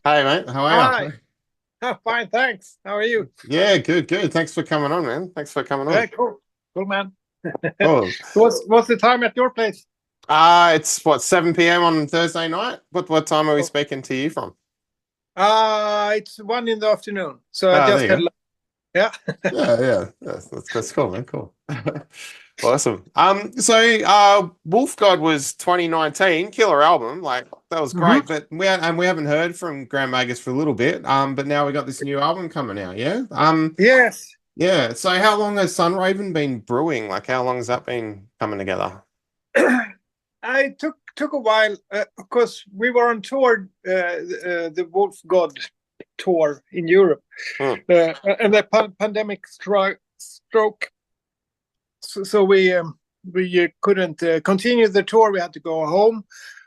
Hey mate, how are Hi. you? Fine, thanks. How are you? Yeah, good, good. Thanks for coming on, man. Thanks for coming on. Cool. Cool, man. Cool. What's the time at your place? It's what, 7 p.m. on Thursday night? What time are we Oh. speaking to you from? It's 1 in the afternoon. So I Ah, just there had you go. lunch. Yeah. Yeah. That's cool, man. Cool. Awesome. Wolf God was 2019, killer album. Like that was hmm great, but we haven't heard from Grand Magus for a little bit. But now we got this new album coming out, yeah? Yes. Yeah. So how long has Sunraven been brewing? Like how long has that been coming together? I took a while because we were on tour, the Wolf God tour in Europe, Hmm. and the pandemic stroke. So we couldn't continue the tour. We had to go home,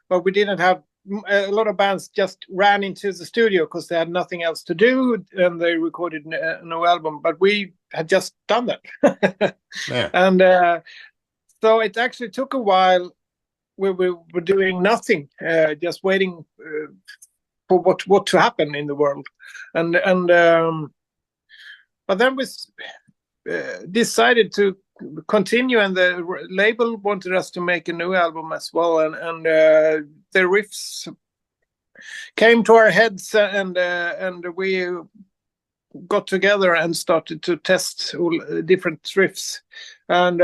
but we didn't have a lot of bands just ran into the studio because they had nothing else to do, and they recorded a new album. But we had just done that, Yeah. and so it actually took a while. We were doing nothing, just waiting for what to happen in the world, and but then we decided to continue, and the label wanted us to make a new album as well, and the riffs came to our heads, and we got together and started to test all different riffs, and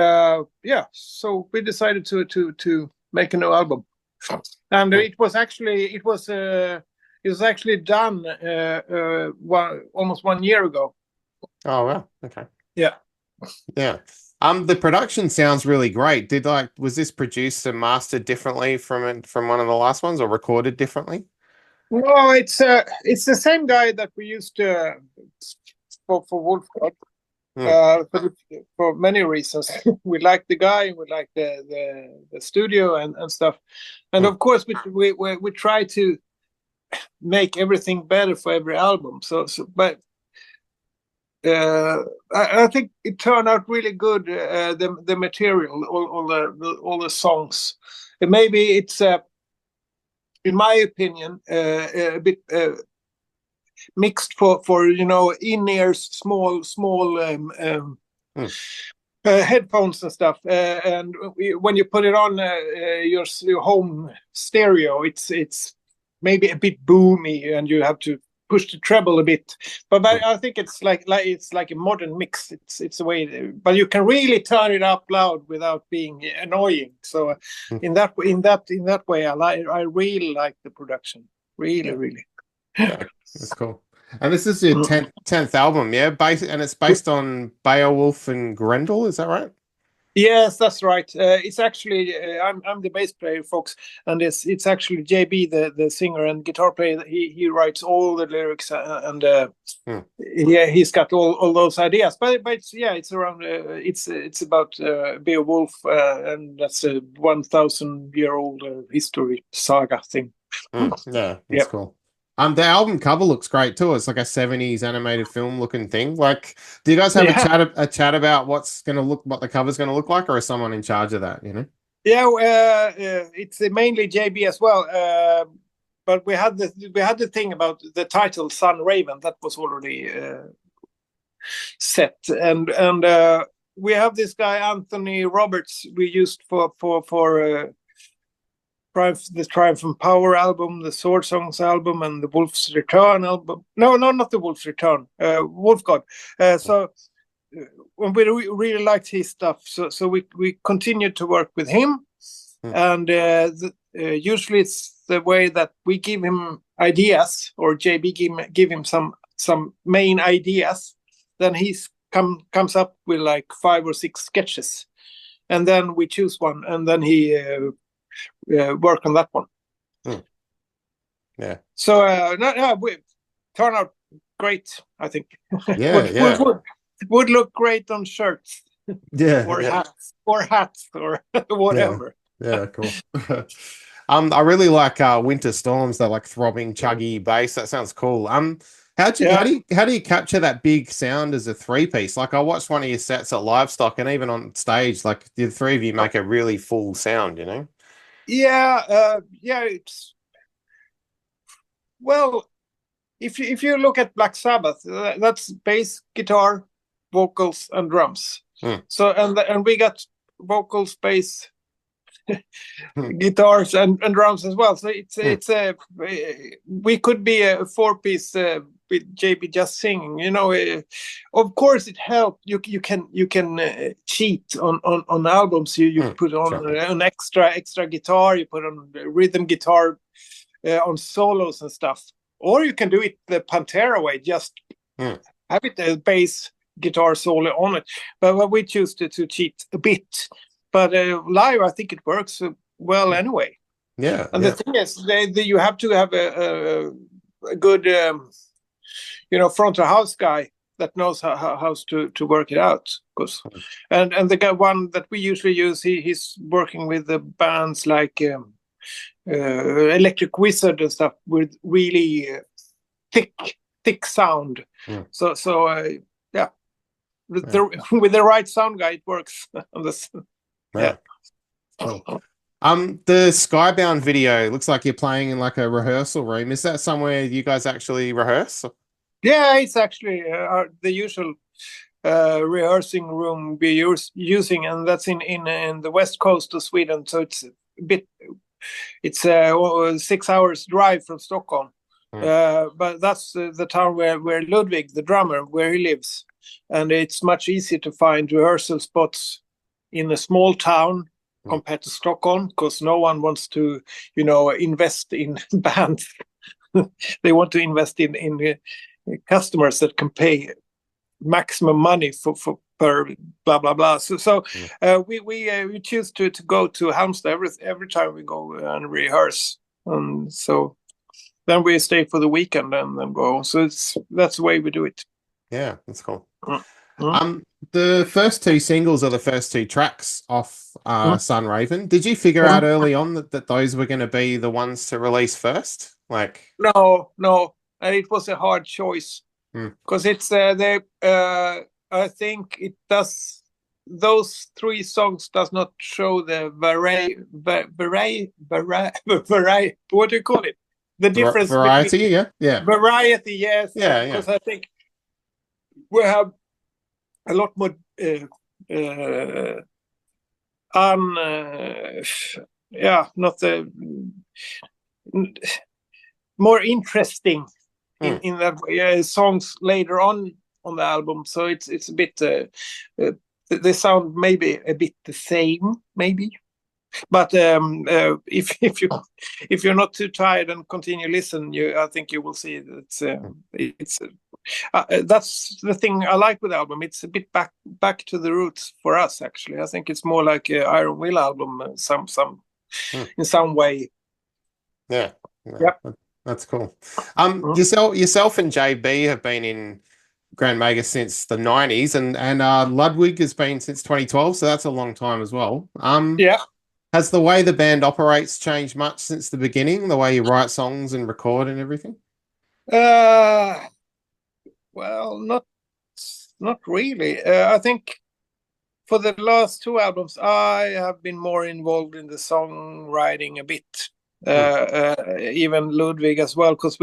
yeah, so we decided to make a new album, and Hmm. it was actually done almost 1 year ago. Oh wow. Okay. Yeah. Yeah. The production sounds really great. Was this produced and mastered differently from one of the last ones or recorded differently? No, it's the same guy that we used for Wolfgang. Hmm. For many reasons. We like the guy, we like the studio and stuff, and Hmm. of course we try to make everything better for every album. But I think it turned out really good. The material, all the songs. And maybe it's in my opinion a bit mixed for in ears, small Hmm. headphones and stuff. And when you put it on your home stereo, it's maybe a bit boomy, and you have to push the treble a bit. But Hmm. I think it's like a modern mix. It's a way, but you can really turn it up loud without being annoying. So Hmm. in that way, I really like the production. Really, Yeah. really. Yeah. That's cool. And this is your tenth album, yeah? It's based on Beowulf and Grendel, is that right? Yes, that's right. It's actually I'm the bass player, folks, and it's actually JB, the singer and guitar player. He writes all the lyrics, and Hmm. yeah, he's got all those ideas. But it's around it's about Beowulf, and that's a 1,000-year-old history saga thing. Hmm. Yeah, that's Yeah, cool. The album cover looks great too. It's like a 70s animated film looking thing. Like, do you guys have yeah, a chat about what the cover's gonna look like, or is someone in charge of that, you know? yeah. It's mainly JB as well. But we had the thing about the title Sun Raven that was already set, and we have this guy Anthony Roberts we used for the Triumph and Power album, the Sword Songs album, and the Wolf's Return album. No, not the Wolf's Return. Wolf God. So when we really liked his stuff, so we continued to work with him, Hmm. and usually it's the way that we give him ideas, or JB give him some main ideas, then he's comes up with like 5 or 6 sketches, and then we choose one, and then he work on that one. Hmm. Yeah. So no, we turn out great, I think. Yeah, would, would yeah. would would look great on shirts Yeah, or yeah. hats or Yeah. whatever. Yeah, cool. I really like Winter Storms, that like throbbing, chuggy bass. That sounds cool. Yeah. How do you capture that big sound as a three piece? Like I watched one of your sets at Livestock, and even on stage, like the three of you make a really full sound, you know? Yeah, it's well. if you look at Black Sabbath, that's bass, guitar, vocals, and drums. So and we got vocals, bass, guitars, and drums as well. So it's a we could be a 4-piece with JB just singing. You know, of course it helped. You can cheat on albums. You put on an extra guitar. You put on rhythm guitar on solos and stuff. Or you can do it the Pantera way, just have it a bass guitar solo on it. But we choose to cheat a bit. But live, I think it works well anyway. Yeah. And the thing is, you have to have a good, front of house guy that knows how to work it out. And the guy one that we usually use, he's working with the bands like Electric Wizard and stuff with really thick sound. So yeah, with the right sound guy, it works on this. Yeah. Cool. The Skybound video looks like you're playing in like a rehearsal room. Is that somewhere you guys actually rehearse? Yeah, it's actually the usual rehearsing room we're using, and that's in the west coast of Sweden. So it's a bit. It's 6 hours drive from Stockholm, but that's the town where Ludwig, the drummer, where he lives, and it's much easier to find rehearsal spots in a small town compared to Stockholm, because no one wants to, invest in bands. They want to invest in customers that can pay maximum money for per blah blah blah. So we choose to go to Halmstad every time we go and rehearse, and so then we stay for the weekend and then go. So that's the way we do it. Yeah, that's cool. The first 2 singles are the first 2 tracks off Sun Raven. Did you figure out early on that those were going to be the ones to release first? Like, no, and it was a hard choice because it's I think it does. Those 3 songs does not show the what do you call it? The difference variety, between, yeah. Variety, yes. Yeah, because I think we have a lot more more interesting in that way, songs later on the album. So it's a bit they sound maybe a bit the same, maybe. But if you're not too tired and continue listen, I think you will see that it's that's the thing I like with the album. It's a bit back to the roots for us, actually. I think it's more like an Iron Will album, in some way. Yeah. That's cool. Yourself and JB have been in Grand Magus since the 90s, and Ludwig has been since 2012, so that's a long time as well. Yeah. Has the way the band operates changed much since the beginning? The way you write songs and record and everything? Well, not really. I think for the last 2 albums, I have been more involved in the songwriting a bit. Even Ludwig as well, because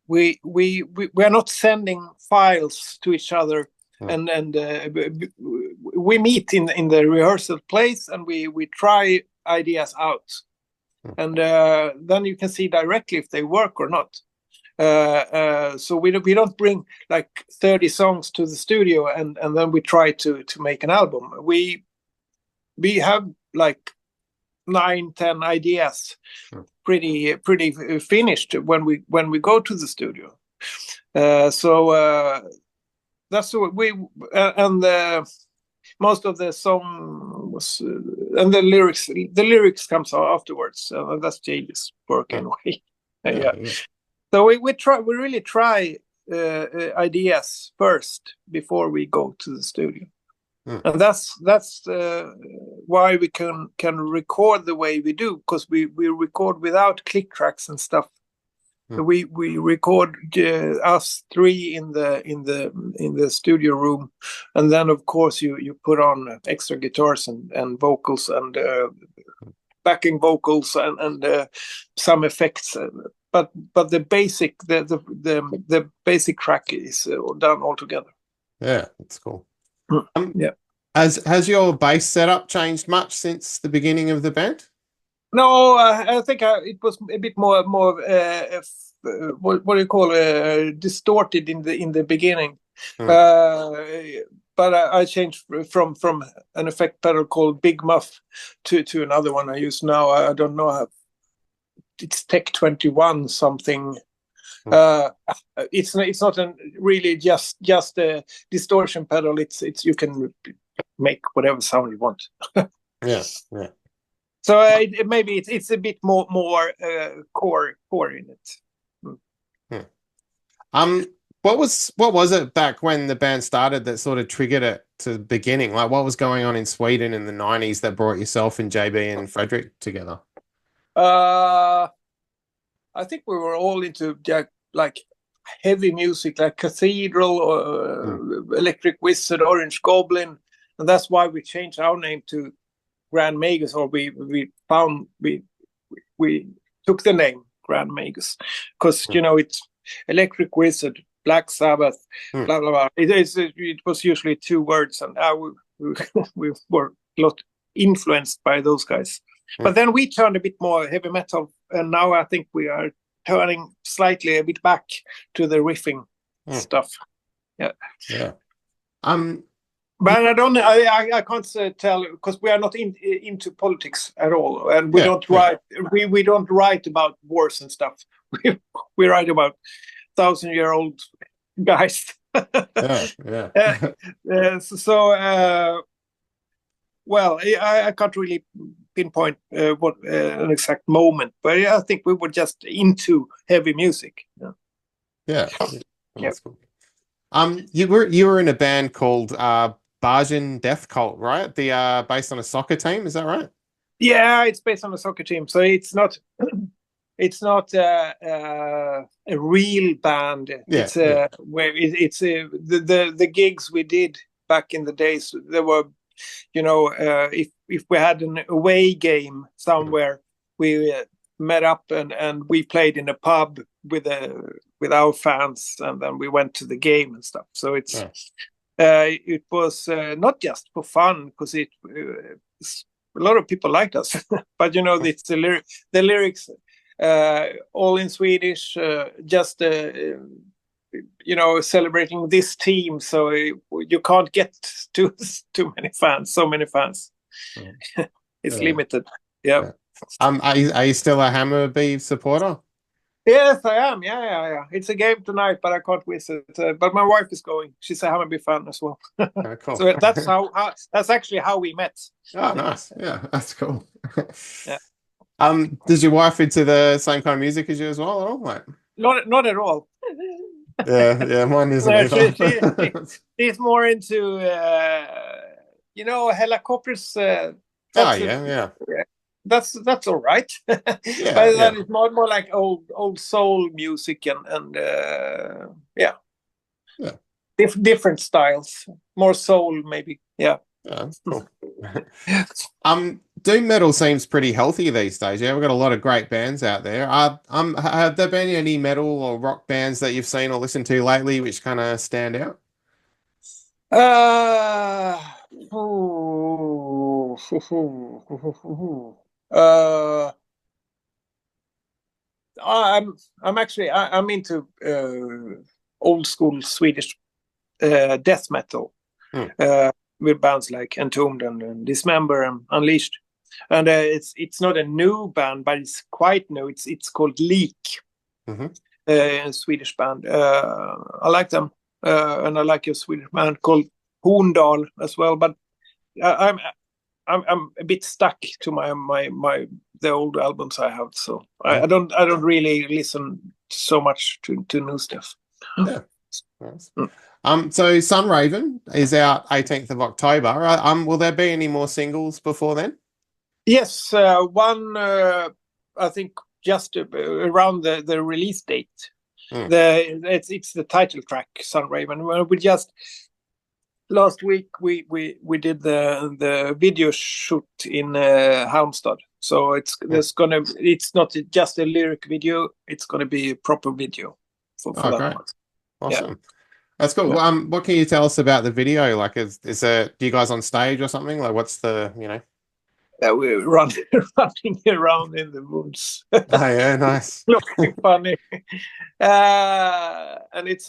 we're not sending files to each other, and we meet in the rehearsal place, and we try ideas out, and then you can see directly if they work or not. So we don't bring like 30 songs to the studio and then we try to make an album. We have like 9-10 ideas pretty finished when we go to the studio. So that's what we and most of the songs and the lyrics comes afterwards. That's James' work anyway. Yeah. So we really try ideas first before we go to the studio. And that's why we can record the way we do, because we record without click tracks and stuff. We record us 3 in the studio room, and then of course you put on extra guitars and vocals and backing vocals and some effects but the basic track is done all together. Yeah, that's cool. Yeah. Has your bass setup changed much since the beginning of the band? No, I think it was a bit more what do you call distorted in the beginning. But I changed from an effect pedal called Big Muff to another one I use now. I don't know how. It's Tech 21 something. It's not really just a distortion pedal. It's you can make whatever sound you want. Yeah. So maybe it's a bit more core in it. What was it back when the band started that sort of triggered it to the beginning? Like, what was going on in Sweden in the 90s that brought yourself and JB and Frederick together? I think we were all into like heavy music, like Cathedral, or Electric Wizard, Orange Goblin, and that's why we changed our name to Grand Magus, or we took the name Grand Magus because it's Electric Wizard, Black Sabbath, blah blah blah. It was usually 2 words, and we were a lot influenced by those guys. But then we turned a bit more heavy metal, and now I think we are turning slightly a bit back to the riffing stuff. Yeah. But I can't tell, because we are not into politics at all, and we don't write. We don't write about wars and stuff. We write about 1,000-year-old guys. Well, I can't really pinpoint what an exact moment, but I think we were just into heavy music. That's cool. You were in a band called Bargain Death Cult, right? The based on a soccer team, is that right? Yeah, it's based on a soccer team, so it's not a real band. It's where it's the gigs we did back in the days. There were, if we had an away game somewhere, we met up and we played in a pub with our fans, and then we went to the game and stuff. So it was not just for fun, because a lot of people liked us, but it's the lyrics all in Swedish, just celebrating this team. So you can't get too many fans, so many fans. It's limited. Yeah. Are you still a Hammarby supporter? Yes, I am. Yeah. It's a game tonight, but I can't visit. But my wife is going. She's a Hammarby fan as well. Cool. So that's actually how we met. Oh, nice. Yeah, that's cool. Yeah. Does your wife into the same kind of music as you as well, at all? Like, not at all. Yeah, mine isn't either. She's more into helicopters. That's all right. But that is more like old soul music and different styles, more soul maybe. Yeah. That's cool. Doom metal seems pretty healthy these days. Yeah, we've got a lot of great bands out there. Have there been any metal or rock bands that you've seen or listened to lately which kind of stand out? I'm into old school Swedish death metal. With bands like Entombed and Dismember and Unleashed, and it's not a new band, but it's quite new. It's called Leak, a Swedish band. I like them, and I like a Swedish band called Horndal as well. But I'm a bit stuck to the old albums I have, so I don't really listen so much to new stuff. Yeah. Nice. So Sunraven is out 18th of October. Will there be any more singles before then? Yes, one I think just around the release date. It's the title track, Sunraven. We just last week we did the video shoot in Halmstad, So it's not just a lyric video. It's gonna be a proper video for that great. one. Awesome. Yeah. That's cool. Yeah. What can you tell us about the video? Like, is there, do you guys on stage or something? Like, what's the, We're running around in the woods. Oh, yeah, nice. Looking funny. And it's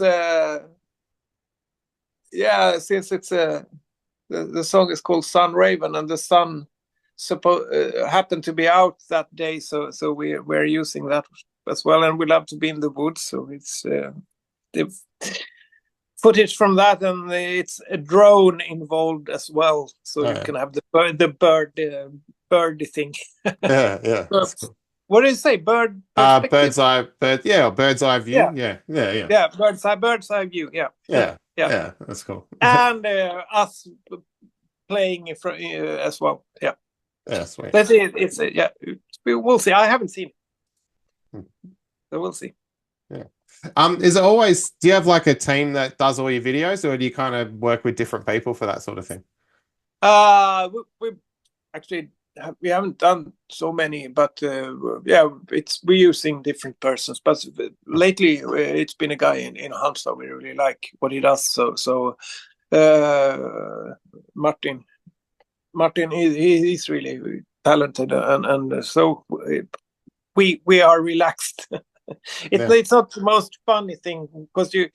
since it's the song is called Sun Raven, and the sun happened to be out that day, so we're using that as well, and we love to be in the woods, so it's the footage from that, and it's a drone involved as well, so you can have the birdie thing. Yeah. Cool. What did you say? Bird's eye view. Yeah. Bird's eye view. Yeah. That's cool. And us playing in front as well. Yeah. Yeah, sweet. That's it. We'll see. I haven't seen it, so we'll see. Yeah. Is it always? Do you have like a team that does all your videos, or do you kind of work with different people for that sort of thing? We actually we haven't done so many, but we're using different persons. But lately, it's been a guy in Halmstad. We really like what he does. So Martin, he's really talented, and so we are relaxed. It's not the most funny thing, because you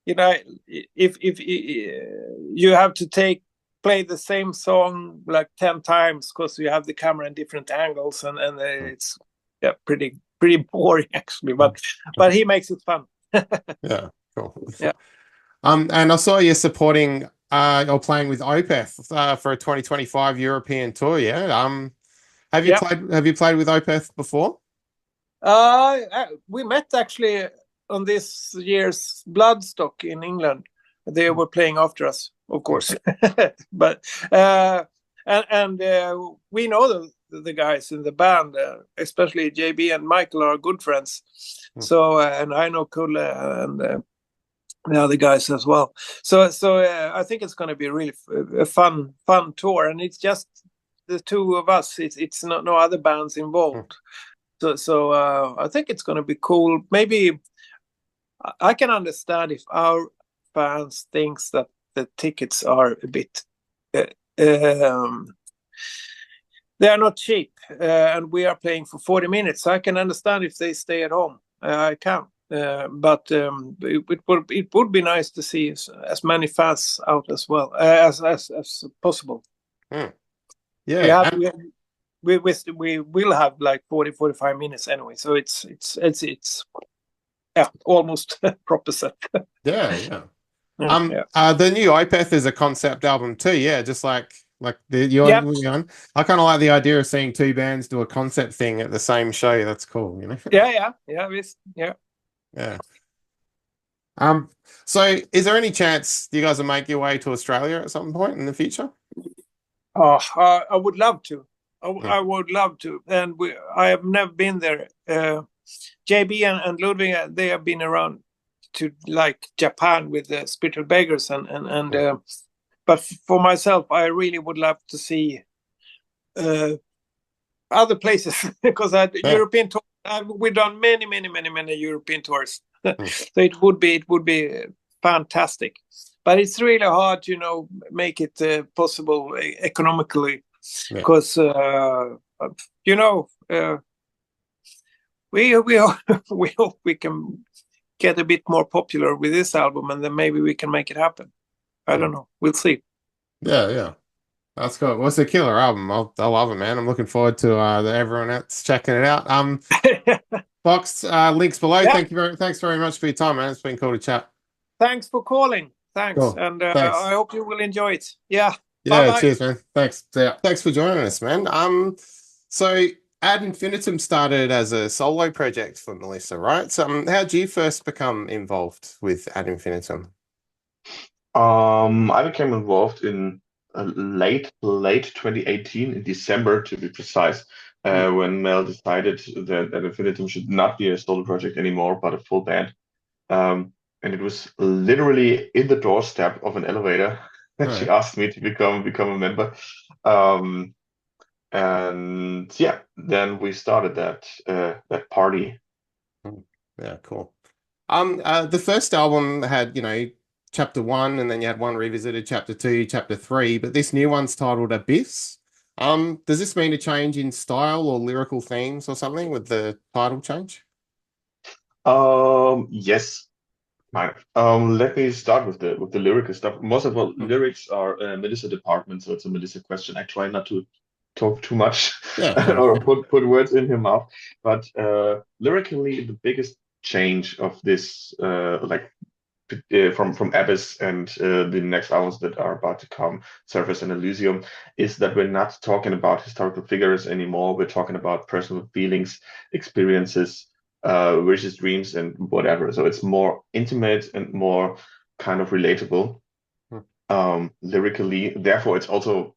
know, if you have to play the same song like 10 times because you have the camera in different angles, and it's pretty boring actually, but he makes it fun. Yeah, cool. Yeah. And I saw you supporting or playing with Opeth for a 2025 European tour. Yeah. Have you played with Opeth before? We met actually on this year's Bloodstock in England. They were playing after us, of course, but and we know the guys in the band, especially JB and Michael are good friends. So and I know Kulle and the other guys as well. So I think it's going to be really a fun tour, and it's just the two of us. It's no other bands involved. So I think it's going to be cool. Maybe I can understand if our fans thinks that the tickets are a bit they are not cheap, and we are playing for 40 minutes. So I can understand if they stay at home. I can, but it would be nice to see as many fans out as well as possible. Yeah. We will have like 40-45 minutes anyway, so it's almost proper set. The new Opeth is a concept album too. Yeah, just like you're on. I kind of like the idea of seeing two bands do a concept thing at the same show. That's cool, you know. Yeah. So is there any chance you guys will make your way to Australia at some point in the future? Oh, I would love to. I would love to, and I have never been there. JB and Ludwig, they have been around to like Japan with the Spiritual Beggars, and but for myself, I really would love to see other places because European tour. We've done many European tours, so it would be fantastic. But it's really hard to make it possible economically, because we hope we can get a bit more popular with this album, and then maybe we can make it happen. I don't know. We'll see. Yeah. That's cool. Well, it's a killer album. I love it, man. I'm looking forward to everyone else checking it out. Box links below. Yeah. Thanks very much for your time, man. It's been cool to chat. Thanks for calling. Thanks. Cool. And thanks. I hope you will enjoy it. Yeah. Yeah, cheers, man. Thanks. Thanks for joining us, man. So Ad Infinitum started as a solo project for Melissa, right? So how did you first become involved with Ad Infinitum? I became involved in late 2018, in December to be precise, when Mel decided that Infinitum should not be a solo project anymore, but a full band. And it was literally in the doorstep of an elevator that she asked me to become a member. And yeah, then we started that party. Yeah, cool. The first album had, chapter 1, and then you had one revisited, chapter 2, chapter 3, but this new one's titled Abyss. Does this mean a change in style or lyrical themes or something with the title change? Yes. Fine. Let me start with the lyrical stuff. Most of our lyrics are Melissa department, so it's a Melissa question. I try not to talk too much Yeah, fair or enough. put words in her mouth. But lyrically, the biggest change of this, from Abyss and the next albums that are about to come, Surface and Elysium, is that we're not talking about historical figures anymore. We're talking about personal feelings, experiences, wishes, dreams, and whatever. So it's more intimate and more kind of relatable lyrically. Therefore, it's also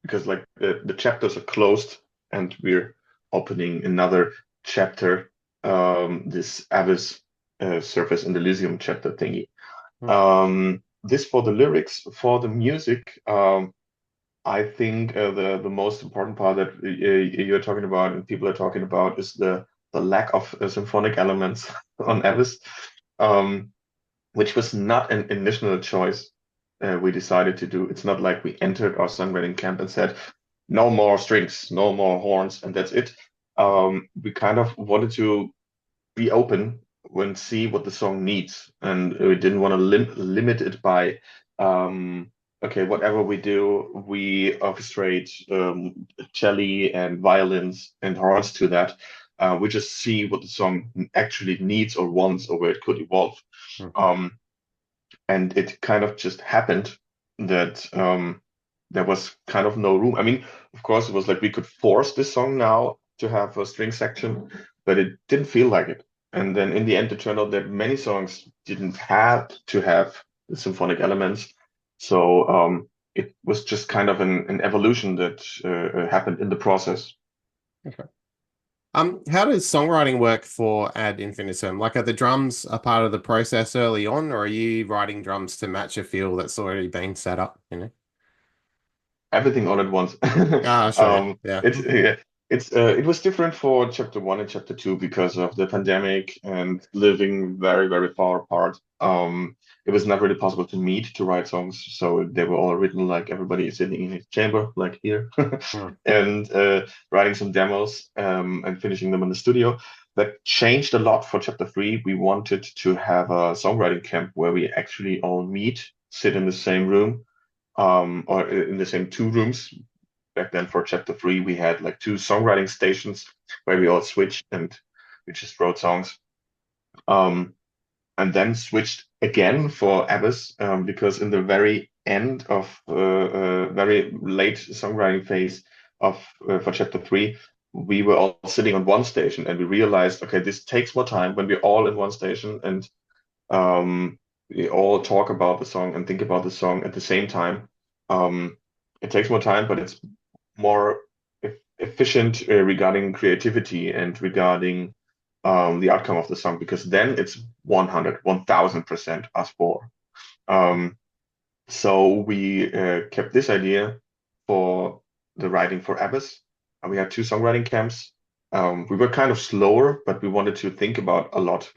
because like the chapters are closed and we're opening another chapter, this Abyss, Surface and Elysium chapter thingy. This for the lyrics. For the music, I think the most important part that you're talking about and people are talking about is the lack of symphonic elements on Abyss, um, which was not an initial choice we decided to do. It's not like we entered our songwriting camp and said, no more strings, no more horns, and that's it. We kind of wanted to be open and see what the song needs, and we didn't want to limit it by okay, whatever we do, we orchestrate cello and violins and horns to that. We just see what the song actually needs or wants or where it could evolve. Um, and it kind of just happened that there was kind of no room. I mean, of course, it was like we could force this song now to have a string section, but it didn't feel like it. And then in the end, it turned out that many songs didn't have to have the symphonic elements. So it was just kind of an evolution that happened in the process. Okay. How does songwriting work for Ad Infinitum? Like, are the drums a part of the process early on, or are you writing drums to match a feel that's already been set up, Everything all at once. Sure. Yeah. It was different for chapter 1 and chapter 2 because of the pandemic and living very, very far apart. It was not really possible to meet to write songs, so they were all written like everybody is sitting in his chamber, like here, and writing some demos and finishing them in the studio. That changed a lot for chapter 3. We wanted to have a songwriting camp where we actually all meet, sit in the same room, or in the same 2 rooms. Back then for chapter 3, we had like 2 songwriting stations where we all switched and we just wrote songs. And then switched again for Abyss, because in the very end of very late songwriting phase of for chapter 3, we were all sitting on one station and we realized, okay, this takes more time when we're all in one station and we all talk about the song and think about the song at the same time. It takes more time, but it's more efficient regarding creativity and regarding the outcome of the song, because then it's 1000% us four. So we kept this idea for the writing for Abyss. We had 2 songwriting camps. We were kind of slower, but we wanted to think about a lot.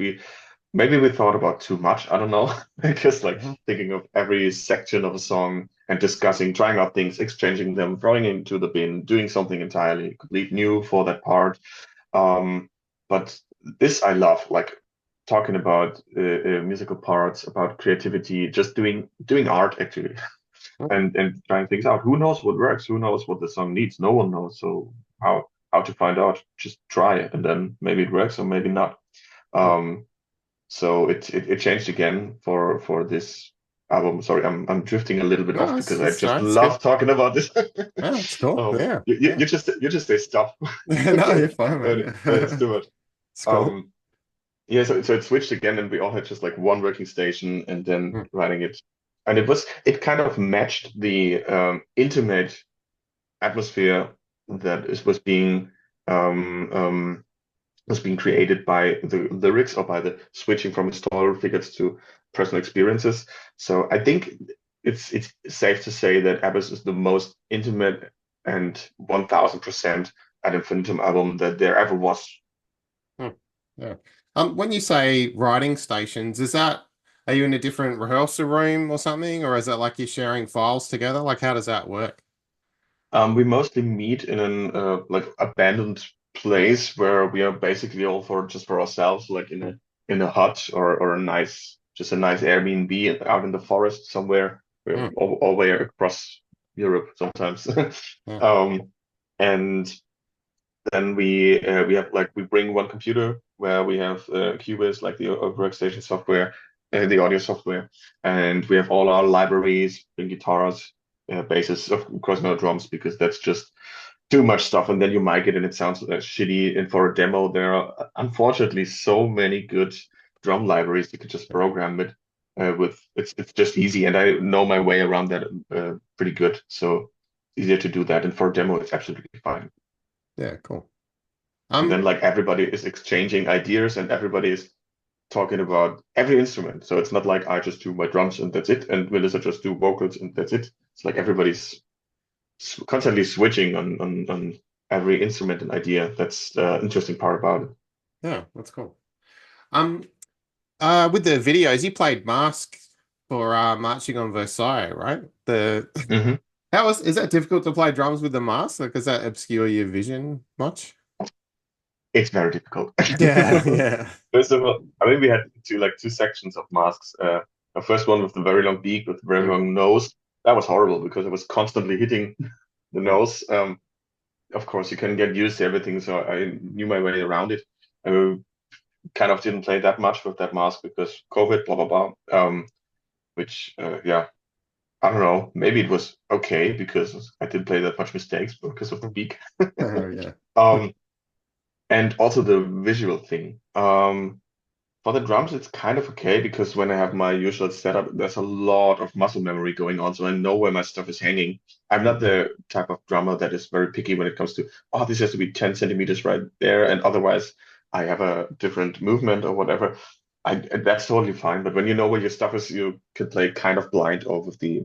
Maybe we thought about too much. I don't know. Just like thinking of every section of a song and discussing, trying out things, exchanging them, throwing into the bin, doing something entirely complete new for that part. But this I love, like talking about musical parts, about creativity, just doing art actually, and trying things out. Who knows what works? Who knows what the song needs? No one knows. So how to find out? Just try it, and then maybe it works or maybe not. So it changed again for this album. Sorry, I'm drifting a little bit off because I just love talking about this. Oh, it's cool. Yeah. You just say stop. No, you're fine, man. It's too much. It's cool. Yeah, so it switched again, and we all had just like one working station, and then writing it, and it kind of matched the intimate atmosphere that was being created by the lyrics or by the switching from historical figures to personal experiences. So I think it's safe to say that Abyss is the most intimate and 1000% Ad Infinitum album that there ever was. Yeah. When you say writing stations, are you in a different rehearsal room or something, or is it like you're sharing files together? Like, how does that work? We mostly meet in an like abandoned place where we are basically all just for ourselves, like in a hut or a nice Airbnb out in the forest somewhere, all the way across Europe sometimes. Yeah. And then we have like we bring one computer where we have Cubase, like the workstation software, the audio software, and we have all our libraries, bring guitars, basses, of course no drums because that's just too much stuff. And then you mic it and it sounds shitty. And for a demo, there are unfortunately so many good drum libraries you could just program it with. It's just easy, and I know my way around that pretty good. So easier to do that. And for a demo, it's absolutely fine. Yeah, cool. And then like everybody is exchanging ideas and everybody is talking about every instrument. So it's not like I just do my drums and that's it, and Melissa just do vocals and that's it. It's like everybody's constantly switching on every instrument and idea. That's the interesting part about it. Yeah, that's cool. With the videos, you played Mask for Marching on Versailles, right? Is that difficult to play drums with the mask? Like, does that obscure your vision much? It's very difficult. Yeah, yeah. First of all, I mean, we had two sections of masks. The first one with the very long beak, with the very long nose. That was horrible because it was constantly hitting the nose. Of course, you can get used to everything, so I knew my way around it. I kind of didn't play that much with that mask because COVID, blah blah blah. Which, yeah, I don't know. Maybe it was okay because I didn't play that much mistakes because of the beak. Oh, yeah. And also the visual thing. For the drums, it's kind of okay because when I have my usual setup, there's a lot of muscle memory going on, so I know where my stuff is hanging. I'm not the type of drummer that is very picky when it comes to, oh, this has to be 10 centimeters right there, and otherwise I have a different movement or whatever. That's totally fine. But when you know where your stuff is, you can play kind of blind or with the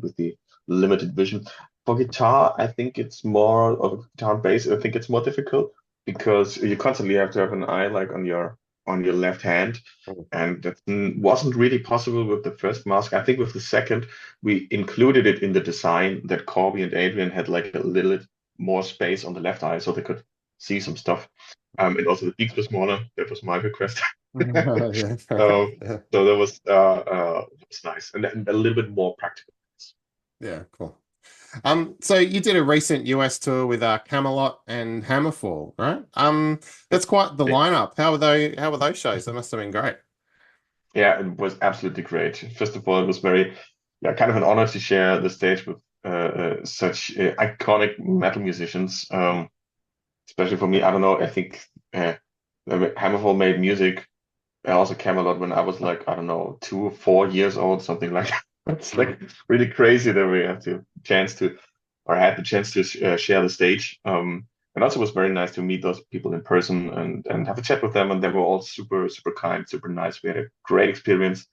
limited vision. For guitar, I think it's more of guitar and bass. I think it's more difficult because you constantly have to have an eye like on your left hand, and that wasn't really possible with the first mask. I think with the second, we included it in the design that Corby and Adrian had like a little more space on the left eye so they could see some stuff. And also the beaks were smaller. That was my request. Yeah. So, Yeah. so that was nice and a little bit more practical. Yeah, cool. So you did a recent US tour with Camelot and Hammerfall, right? That's quite the lineup. How were those shows? That must have been great. Yeah, it was absolutely great. First of all, it was very, yeah, kind of an honor to share the stage with such iconic metal musicians. Especially for me, I don't know. I think Hammerfall made music. Also Camelot when I was like, I don't know, 2 or 4 years old, something like that. It's like really crazy that we have the chance to, or had the chance to share the stage. And also it was very nice to meet those people in person and have a chat with them. And they were all super, super kind, super nice. We had a great experience.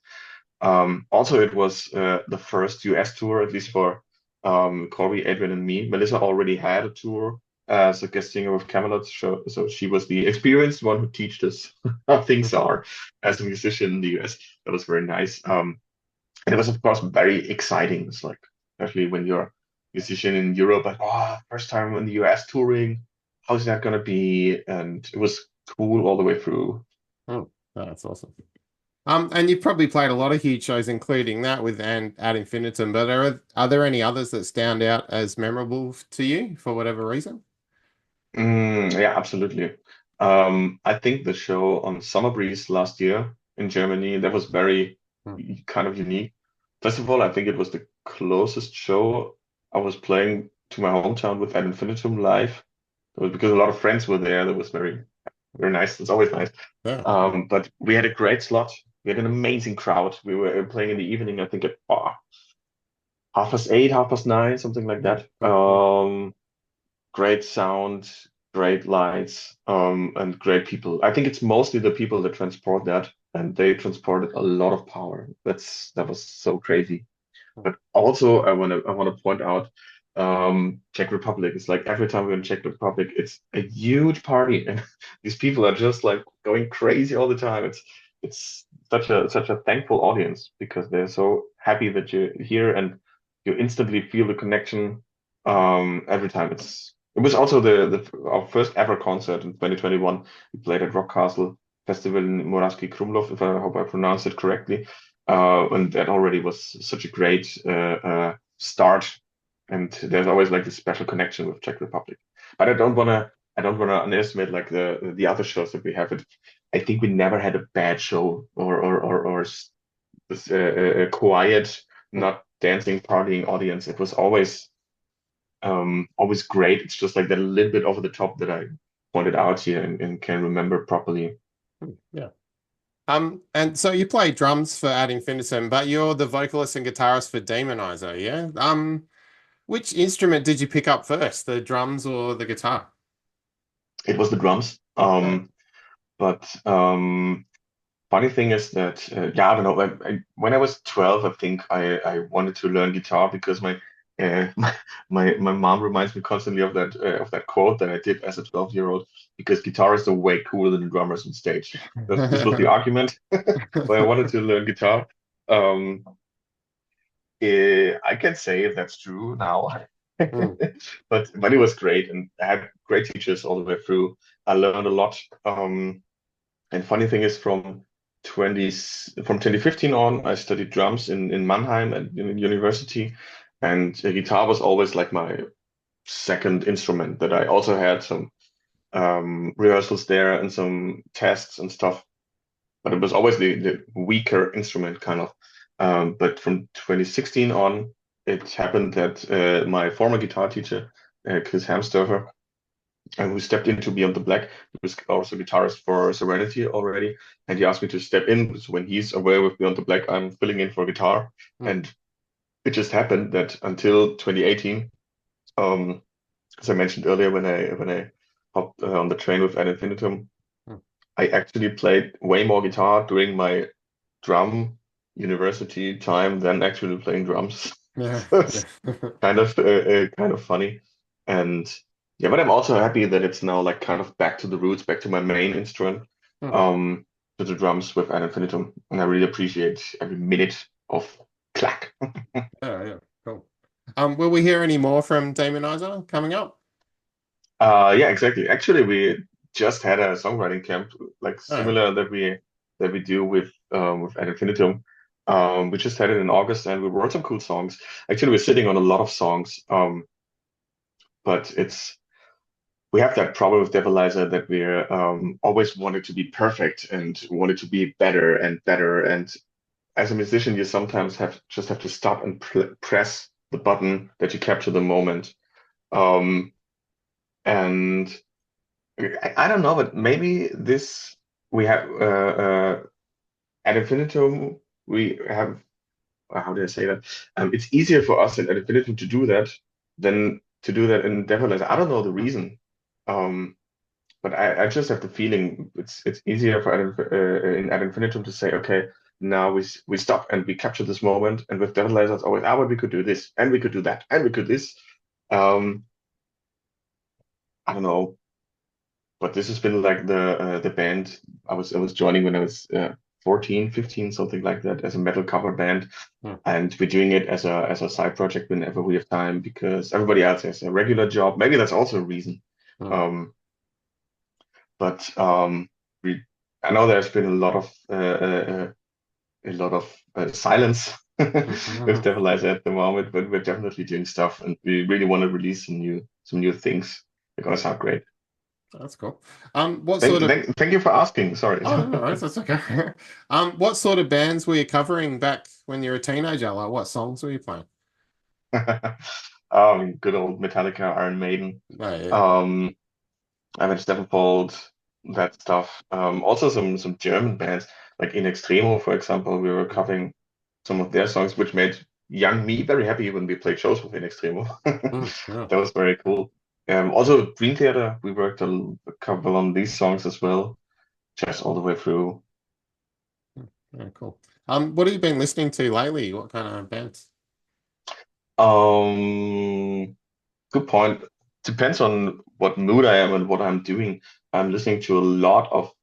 Also, it was the first US tour, at least for Corey, Adrian, and me. Melissa already had a tour as a guest singer with Camelot, so she was the experienced one who teached us how things are as a musician in the US. That was very nice. And it was, of course, very exciting. It's like, especially when you're a musician in Europe, like, oh, first time in the US touring, how's that going to be? And it was cool all the way through. Oh, that's awesome. And you've probably played a lot of huge shows, including that with and Ad Infinitum. But are there any others that stand out as memorable to you for whatever reason? Yeah, absolutely. I think the show on Summer Breeze last year in Germany, that was very kind of unique. First of all, I think it was the closest show I was playing to my hometown with Ad Infinitum live. It was because a lot of friends were there. That was very, very nice. It's always nice. Yeah. But we had a great slot. We had an amazing crowd. We were playing in the evening, I think at 8:30, 9:30, something like that. Great sound, great lights, and great people. I think it's mostly the people that transport that, and they transported a lot of power. That was so crazy. But also, I wanna point out Czech Republic. It's like every time we're in Czech Republic, it's a huge party, and these people are just like going crazy all the time. It's such a thankful audience because they're so happy that you're here and you instantly feel the connection every time. It was also our first ever concert in 2021. We played at Rock Castle Festival in Moravský Krumlov, if I hope I pronounced it correctly. And that already was such a great start. And there's always like this special connection with Czech Republic. But I don't wanna underestimate like the other shows that we have. I think we never had a bad show or a quiet, not dancing, partying audience. It was always great. It's just like that little bit over the top that I pointed out here and can remember properly. Yeah. And so you play drums for Ad Infinitum, but you're the vocalist and guitarist for Demonizer, yeah? Which instrument did you pick up first, the drums or the guitar? It was the drums. But funny thing is that yeah, I don't know. When I was 12, I think I wanted to learn guitar because my mom reminds me constantly of that quote that I did as a 12-year-old because guitarists are way cooler than drummers on stage. This was the argument why I wanted to learn guitar. I can say if that's true now. But it was great, and I had great teachers all the way through. I learned a lot. And funny thing is, from 2015 on, I studied drums in Mannheim at university, and guitar was always like my second instrument. That I also had some rehearsals there and some tests and stuff, but it was always the weaker instrument kind of. But from 2016 on, it happened that my former guitar teacher, Chris Hamstorfer, who stepped into Beyond the Black, he was also guitarist for Serenity already, and he asked me to step in because when he's away with Beyond the Black, I'm filling in for guitar. And it just happened that until 2018, as I mentioned earlier, when I hopped on the train with Ad Infinitum, I actually played way more guitar during my drum university time than actually playing drums. Yeah. It's kind of funny. And yeah, but I'm also happy that it's now like kind of back to the roots, back to my main instrument, to the drums with Ad Infinitum. And I really appreciate every minute of clack. Yeah, cool. Will we hear any more from Demonizer coming up? Yeah, exactly. Actually, we just had a songwriting camp, like similar that we do with Ad Infinitum. We just had it in August, and we wrote some cool songs. Actually, we're sitting on a lot of songs, but we have that problem with Devilizer that we're always wanted to be perfect and wanted to be better and better. And as a musician, you sometimes just have to stop and press the button that you capture the moment. And I don't know, but maybe we have Ad Infinitum. We have how do I say that? It's easier for us in Ad Infinitum to do that than to do that in Devilizer. I don't know the reason. But I just have the feeling it's easier for in Ad Infinitum to say, okay, now we stop and we capture this moment. And with Devilizer, it's always, but we could do this, and we could do that, and we could this. I don't know, but this has been like the band I was joining when I was 14, 15, something like that, as a metal cover band. And we're doing it as a side project whenever we have time because everybody else has a regular job. Maybe that's also a reason. But I know there's been a lot of silence with Devilizer at the moment, but we're definitely doing stuff, and we really want to release some new things. They're gonna sound great. That's cool. Thank you for asking. Sorry. Oh, no, that's okay. What sort of bands were you covering back when you were a teenager? Like, what songs were you playing? Good old Metallica, Iron Maiden. Oh, yeah. Avenged Sevenfold, that stuff. Also some German bands like In Extremo, for example. We were covering some of their songs, which made young me very happy when we played shows with In Extremo. Yeah. That was very cool. Also Dream Theater, we worked a couple on these songs as well, just all the way through. Yeah, cool. What have you been listening to lately? What kind of bands? Good point. Depends on what mood I am and what I'm doing. I'm listening to a lot of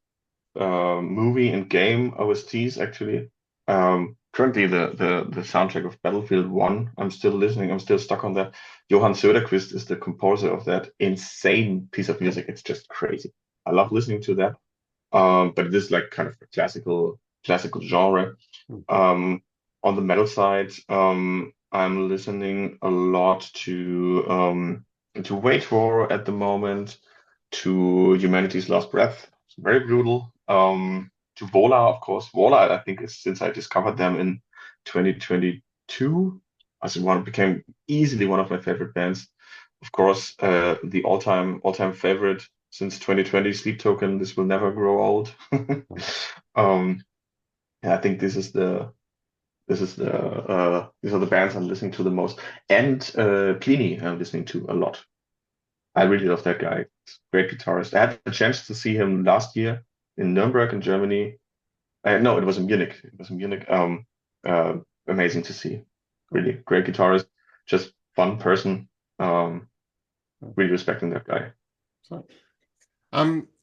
movie and game OSTs actually. Currently, the soundtrack of Battlefield 1, I'm still listening. I'm still stuck on that. Johann Söderqvist is the composer of that insane piece of music. It's just crazy. I love listening to that. But it is like kind of a classical genre. On the metal side, I'm listening a lot to Wait For at the moment, to Humanity's Last Breath. It's very brutal. To Vola, of course. Vola, I think, is since I discovered them in 2022, as one became easily one of my favorite bands. Of course, the all-time favorite since 2020, Sleep Token. This will never grow old. Yeah, I think these are the bands I'm listening to the most, and Plini I'm listening to a lot. I really love that guy. He's a great guitarist. I had a chance to see him last year in Nuremberg in Germany. No, it was in Munich. It was in Munich. Amazing to see. Really great guitarist. Just fun person. Really respecting that guy.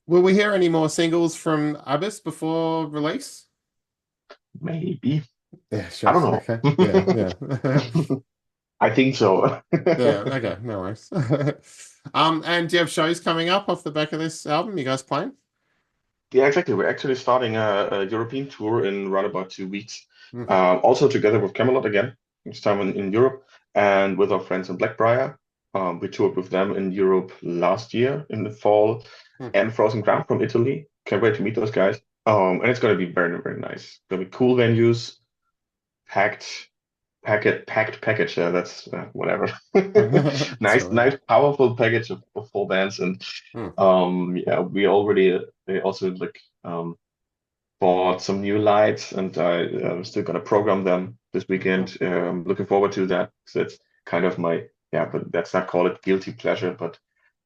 Will we hear any more singles from Abyss before release? Maybe. Yeah, sure. I don't know. Okay. Yeah. I think so. Yeah, okay, no worries. And do you have shows coming up off the back of this album? You guys playing? Yeah, exactly. We're actually starting a European tour in around about 2 weeks. Also together with Camelot again, this time in Europe, and with our friends in Blackbriar. We toured with them in Europe last year in the fall, and Frozen Ground from Italy. Can't wait to meet those guys. And it's going to be very, very nice. It's going to be cool venues, packed package. That's whatever. nice, powerful package of 4 bands, and yeah, we already also like bought some new lights, and I'm still gonna program them this weekend. I'm looking forward to that. So it's kind of my but that's not call it guilty pleasure, but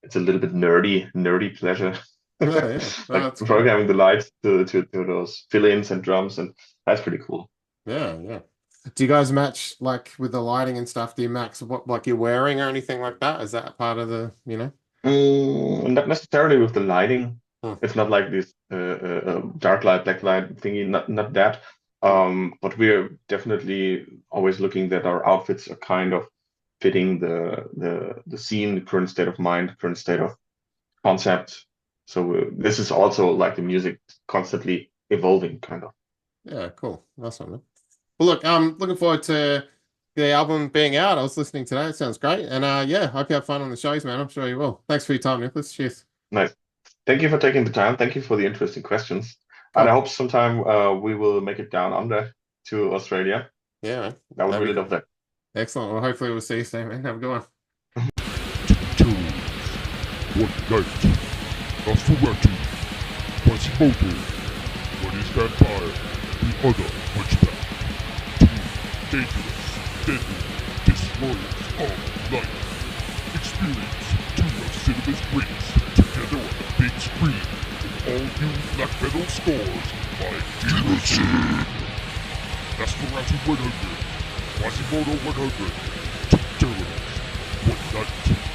it's a little bit nerdy pleasure. Like programming the lights to those fill-ins and drums, and that's pretty cool. Yeah. Do you guys match like with the lighting and stuff? Do you match what like you're wearing or anything like that? Is that part of the, Not necessarily with the lighting. It's not like this dark light, black light thingy, not that. But we're definitely always looking that our outfits are kind of fitting the scene, the current state of mind, current state of concept. So this is also like the music constantly evolving, kind of. Yeah, cool. Awesome. Well, look, I'm looking forward to the album being out. I was listening today. It sounds great. And yeah, hope you have fun on the shows, man. I'm sure you will. Thanks for your time, Nicholas. Cheers. Nice. Thank you for taking the time. Thank you for the interesting questions. And I hope sometime we will make it down under to Australia. Yeah, man. I would really love that. Excellent. Well, hopefully we'll see you soon, man. Have a good one. One night, Nosferatu, Quasimodo, one is vampire, the other hunchback. 2 dangerous, deadly, destroyers of life. Experience 2 of cinema's greats together on the big screen with all new black metal scores by Infinitum. Nosferatu 100, Quasimodo 100, 2 terrors, one night.